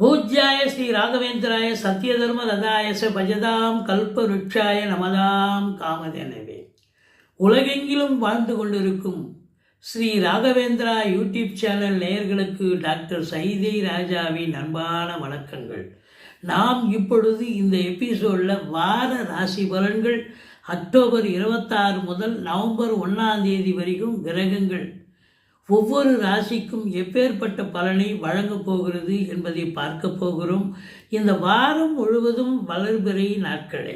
பூஜ்யாய ஸ்ரீ ராகவேந்திராய சத்யதர்ம ரதாயச பஜதாம் கல்பருட்சாய நமதாம் காமதேனவே. உலகெங்கிலும் வாழ்ந்து கொண்டிருக்கும் ஸ்ரீ ராகவேந்திரா யூடியூப் சேனல் நேயர்களுக்கு டாக்டர் சைதை ராஜாவின் அன்பான வணக்கங்கள். நாம் இப்பொழுது இந்த எபிசோடில் வார ராசி பலன்கள் அக்டோபர் 26 முதல் நவம்பர் 1 வரைக்கும் கிரகங்கள் ஒவ்வொரு ராசிக்கும் எப்பேற்பட்ட பலனை வழங்கப் போகிறது என்பதை பார்க்க போகிறோம். இந்த வாரம் முழுவதும் வளர்பிறை நாட்களே.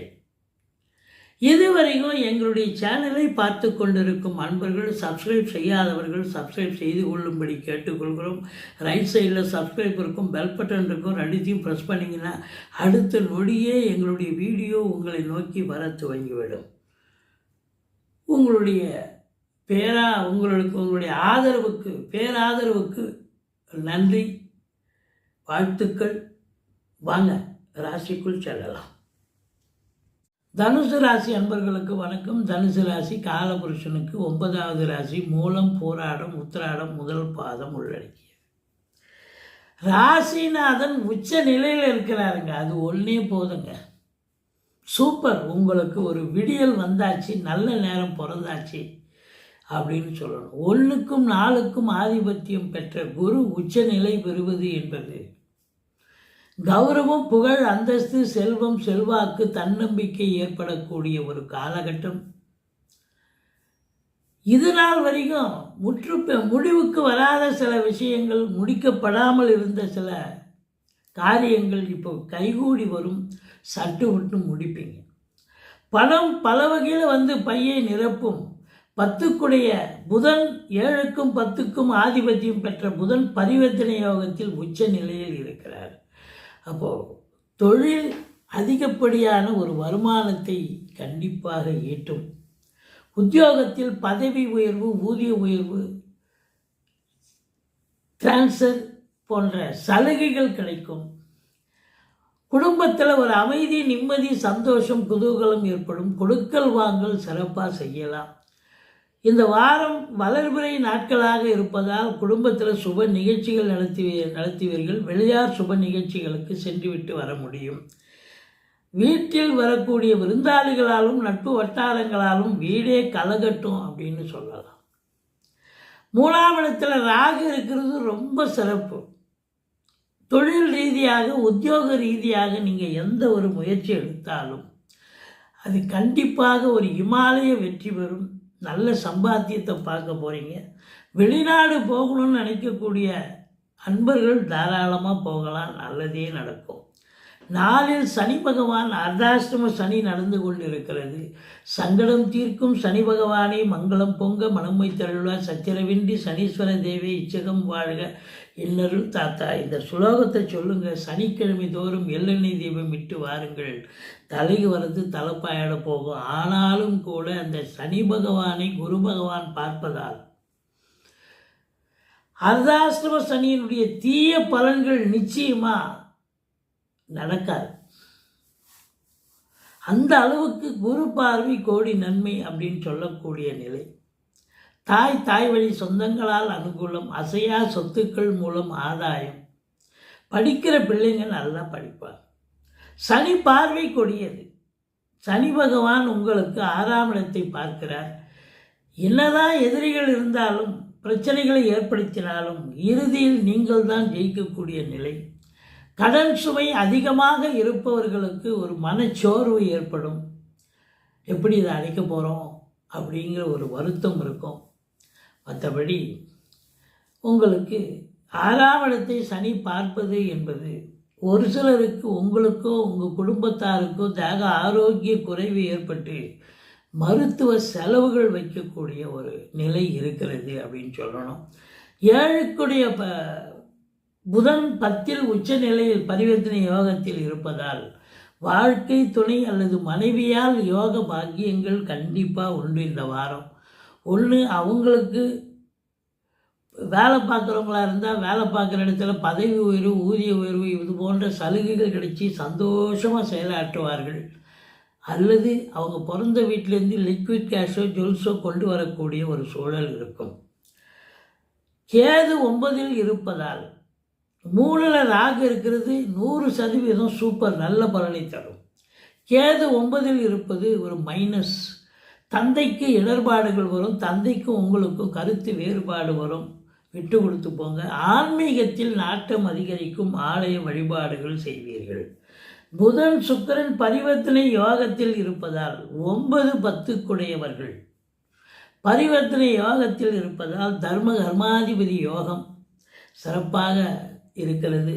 இதுவரைக்கும் எங்களுடைய சேனலை பார்த்து கொண்டிருக்கும் அன்பர்கள், சப்ஸ்கிரைப் செய்யாதவர்கள் சப்ஸ்கிரைப் செய்து கொள்ளும்படி கேட்டுக்கொள்கிறோம். ரைட் சைடில் சப்ஸ்கிரைப் இருக்கும், பெல் பட்டன் இருக்கும், ரெண்டுத்தையும் ப்ரெஸ் பண்ணிங்கன்னா அடுத்த நொடியே எங்களுடைய வீடியோ உங்களை நோக்கி வர துவங்கிவிடும். உங்களுடைய பேராதரவுக்கு நன்றி, வாழ்த்துக்கள். வாங்க ராசிக்குள் செல்லலாம். தனுசு ராசி அன்பர்களுக்கு வணக்கம். தனுசு ராசி காலபுருஷனுக்கு 9வது ராசி. மூலம், போராடம், உத்திராடம் முதல் பாதம் உள்ளடக்கிய ராசிநாதன் உச்ச நிலையில் இருக்கிறாருங்க. அது ஒன்றே போதுங்க, சூப்பர். உங்களுக்கு ஒரு விடியல் வந்தாச்சு, நல்ல நேரம் பிறந்தாச்சு அப்படின்னு சொல்லணும். 1க்கும் 4க்கும் ஆதிபத்தியம் பெற்ற குரு உச்ச நிலை பெறுவது என்பது கௌரவம், புகழ், அந்தஸ்து, செல்வம், செல்வாக்கு, தன்னம்பிக்கை ஏற்படக்கூடிய ஒரு காலகட்டம். இது நாள் வரைக்கும் முடிவுக்கு வராத சில விஷயங்கள், முடிக்கப்படாமல் இருந்த சில காரியங்கள் இப்போ கைகூடி வரும். சட்டு விட்டு முடிப்பீங்க. பணம் பல வகையில் பையை நிரப்பும். 10க்குடைய புதன், 7க்கும் 10க்கும் ஆதிபத்தியம் பெற்ற புதன் பரிவர்த்தனை யோகத்தில் உச்ச நிலையில் இருக்கிறார். அப்போது தொழில் அதிகப்படியான ஒரு வருமானத்தை கண்டிப்பாக ஈட்டும். உத்தியோகத்தில் பதவி உயர்வு, ஊதிய உயர்வு, டிரான்ஸ்ஃபர் போன்ற சலுகைகள் கிடைக்கும். குடும்பத்தில் ஒரு அமைதி, நிம்மதி, சந்தோஷம், குதூகலம் ஏற்படும். கொடுக்கல் வாங்கல் சிறப்பாக செய்யலாம். இந்த வாரம் வளர்பிறை நாட்களாக இருப்பதால் குடும்பத்தில் சுப நிகழ்ச்சிகள் நடத்துவீர்கள். வெளியார் சுப நிகழ்ச்சிகளுக்கு சென்றுவிட்டு வர முடியும். வீட்டில் வரக்கூடிய விருந்தாளிகளாலும் நட்பு வட்டாரங்களாலும் வீடே கலகட்டும் அப்படின்னு சொல்லலாம். 3ஆம் இடத்துல ராகு இருக்கிறது ரொம்ப சிறப்பு. தொழில் ரீதியாக, உத்தியோக ரீதியாக நீங்கள் எந்த ஒரு முயற்சி எடுத்தாலும் அது கண்டிப்பாக ஒரு இமாலய வெற்றி பெறும். நல்ல சம்பாத்தியத்தை பார்க்க போகிறீங்க. வெளிநாடு போகணும்னு நினைக்கக்கூடிய அன்பர்கள் தாராளமாக போகலாம், நல்லதே நடக்கும். நாளில் சனி பகவான் அர்த்தாஷ்டம சனி நடந்து கொண்டிருக்கிறது. சங்கடம் தீர்க்கும் சனி பகவானே மங்களம் பொங்க மனமை தருள்வார். சத்திரவின்றி சனீஸ்வர தேவி இச்சகம் வாழ்க இன்னருள் தாத்தா. இந்த சுலோகத்தை சொல்லுங்கள். சனிக்கிழமை தோறும் எள்ளெண்ணெய் தீபம் விட்டு வாருங்கள். தலைக்கு வரது தலைப்பாயிட போகும். ஆனாலும் கூட அந்த சனி பகவானை குரு பகவான் பார்ப்பதால் அர்த்தாஷ்டம சனியினுடைய தீய பலன்கள் நிச்சயமாக நடக்காது. அந்த அளவுக்கு குரு பார்வை கோடி நன்மை அப்படின்னு சொல்லக்கூடிய நிலை. தாய் வழி சொந்தங்களால் அனுகூலம். அசையா சொத்துக்கள் மூலம் ஆதாயம். படிக்கிற பிள்ளைங்க நல்லா படிப்பாங்க. சனி பார்வை கொடியது. சனி பகவான் உங்களுக்கு 6ஆம் இடத்தை பார்க்கிறார். என்னதான் எதிரிகள் இருந்தாலும், பிரச்சனைகளை ஏற்படுத்தினாலும் இறுதியில் நீங்கள் தான் ஜெயிக்கக்கூடிய நிலை. கடன் சுமை அதிகமாக இருப்பவர்களுக்கு ஒரு மனச்சோர்வு ஏற்படும். எப்படி இதை அடைக்க போகிறோம் அப்படிங்கிற ஒரு வருத்தம் இருக்கும். மற்றபடி உங்களுக்கு 6ஆம் இடத்தை சனி பார்ப்பது என்பது ஒரு சிலருக்கு, உங்களுக்கோ உங்கள் குடும்பத்தாருக்கோ தேக ஆரோக்கிய குறைவு ஏற்பட்டு மருத்துவ செலவுகள் வைக்கக்கூடிய ஒரு நிலை இருக்கிறது அப்படின்னு சொல்லணும். 7க்குடைய புதன் 10ல் உச்ச நிலையில் பரிவர்த்தனை யோகத்தில் இருப்பதால் வாழ்க்கை துணை அல்லது மனைவியால் யோக பாக்கியங்கள் கண்டிப்பாக உண்டு. இந்த வாரம் ஒன்று, அவங்களுக்கு வேலை பார்க்குறவங்களா இருந்தால் வேலை பார்க்குற இடத்துல பதவி உயர்வு, ஊதிய உயர்வு, இது போன்ற சலுகைகள் கிடைச்சி சந்தோஷமாக செயலாற்றுவார்கள். அல்லது அவங்க பிறந்த வீட்டிலேருந்து லிக்விட் கேஷோ ஜுவல்ஸோ கொண்டு வரக்கூடிய ஒரு சூழல் இருக்கும். கேது 9ல் இருப்பதால் 3ல் ராகு இருக்கிறது 100% சூப்பர், நல்ல பலனை தரும். கேது 9ல் இருப்பது ஒரு மைனஸ். தந்தைக்கு இடர்பாடுகள் வரும், தந்தைக்கும் உங்களுக்கும் கருத்து வேறுபாடு வரும், விட்டு கொடுத்து போங்க. ஆன்மீகத்தில் நாட்டம் அதிகரிக்கும், ஆலய வழிபாடுகள் செய்வீர்கள். புதன் சுக்கிரன் பரிவர்த்தனை யோகத்தில் இருப்பதால் 9-10 பரிவர்த்தனை யோகத்தில் இருப்பதால் கர்மாதிபதி யோகம் சிறப்பாக இருக்கிறது.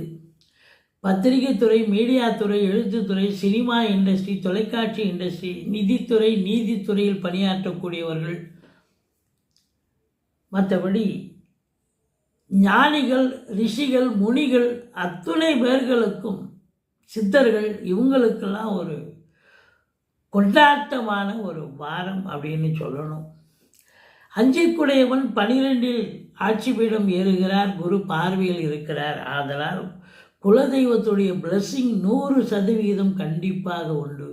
பத்திரிகை துறை, மீடியா துறை, எழுத்துத்துறை, சினிமா இண்டஸ்ட்ரி, தொலைக்காட்சி இண்டஸ்ட்ரி, நிதித்துறை, நீதித்துறையில் பணியாற்றக்கூடியவர்கள், மற்றபடி ஞானிகள், ரிஷிகள், முனிகள், அத்துணை பேர்களுக்கும், சித்தர்கள், இவங்களுக்கெல்லாம் ஒரு கொண்டாட்டமான ஒரு வாரம் அப்படின்னு சொல்லணும். 5 12 ஆட்சி பீடம் ஏறுகிறார், குரு பார்வையில் இருக்கிறார். ஆதலால் குலதெய்வத்துடைய பிளஸ்ஸிங் 100% கண்டிப்பாக உண்டு.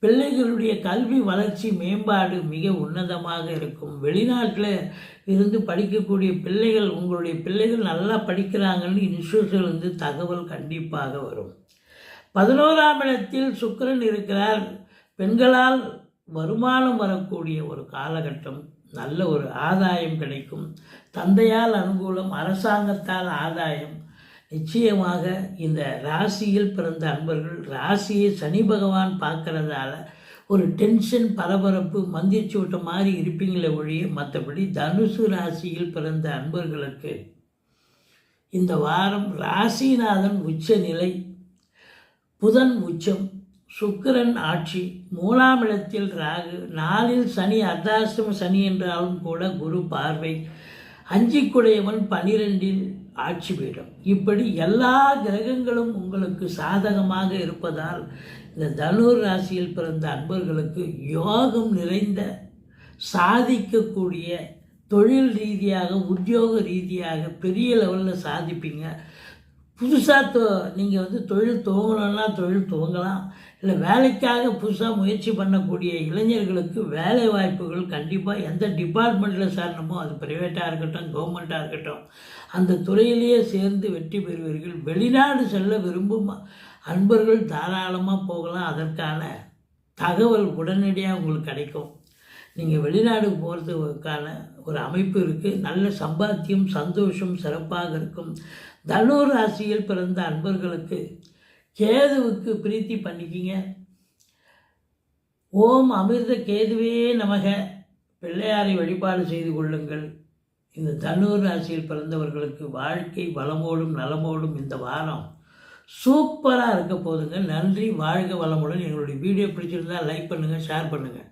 பிள்ளைகளுடைய கல்வி வளர்ச்சி மேம்பாடு மிக உன்னதமாக இருக்கும். வெளிநாட்டில் இருந்து படிக்கக்கூடிய பிள்ளைகள், உங்களுடைய பிள்ளைகள் நல்லா படிக்கிறாங்கன்னு இன்ஸ்டியூட்டிலிருந்து தகவல் கண்டிப்பாக வரும். 11ஆம் இடத்தில் சுக்கிரன் இருக்கிறார். பெண்களால் வருமானம் வரக்கூடிய ஒரு காலகட்டம், நல்ல ஒரு ஆதாயம் கிடைக்கும். தந்தையால் அனுகூலம், அரசாங்கத்தால் ஆதாயம். நிச்சயமாக இந்த ராசியில் பிறந்த அன்பர்கள், ராசியை சனி பகவான் பார்க்கறதால ஒரு டென்ஷன், பரபரப்பு, மந்திரிச்சு விட்ட மாதிரி இருப்பீங்களே ஒழிய மற்றபடி தனுசு ராசியில் பிறந்த அன்பர்களுக்கு இந்த வாரம் ராசிநாதன் உச்ச நிலை, புதன் உச்சம், சுக்கிரன் ஆட்சி, 3ஆம் இடத்தில் ராகு, 4ல் சனி, அர்த்தாஷ்டம சனி என்றாலும் கூட குரு பார்வை, 5 12 ஆட்சி பீடம். இப்படி எல்லா கிரகங்களும் உங்களுக்கு சாதகமாக இருப்பதால் இந்த தனுர் ராசியில் பிறந்த அன்பர்களுக்கு யோகம் நிறைந்த, சாதிக்கக்கூடிய, தொழில் ரீதியாக, உத்தியோக ரீதியாக பெரிய லெவலில் சாதிப்பீங்க. புதுசாக நீங்கள் தொழில் துவங்கணும்னா தொழில் துவங்கலாம். இல்லை வேலைக்காக புதுசாக முயற்சி பண்ணக்கூடிய இளைஞர்களுக்கு வேலை வாய்ப்புகள் கண்டிப்பாக எந்த டிபார்ட்மெண்ட்டில் சேரணுமோ, அது ப்ரைவேட்டாக இருக்கட்டும், கவர்மெண்ட்டாக இருக்கட்டும், அந்த துறையிலேயே சேர்ந்து வெற்றி பெறுவீர்கள். வெளிநாடு செல்ல விரும்பும் அன்பர்கள் தாராளமாக போகலாம். அதற்கான தகவல் உடனடியாக உங்களுக்கு கிடைக்கும். நீங்கள் வெளிநாடு போகிறதுக்கான ஒரு அமைப்பு இருக்குது. நல்ல சம்பாத்தியம், சந்தோஷம் சிறப்பாக இருக்கும். தனுர் ராசியில் பிறந்த அன்பர்களுக்கு கேதுவுக்கு பிரீத்தி பண்ணிக்கிங்க. ஓம் அமிர்த கேதுவே நமக பிள்ளையாரை வழிபாடு செய்து கொள்ளுங்கள். இந்த தனுர் ராசியில் பிறந்தவர்களுக்கு வாழ்க்கை வளமோடும் நலமோடும் இந்த வாரம் சூப்பராக இருக்க போதுங்க. நன்றி, வாழ்க வளமுடன். எங்களுடைய வீடியோ பிடிச்சிருந்தால் லைக் பண்ணுங்கள், ஷேர் பண்ணுங்கள்.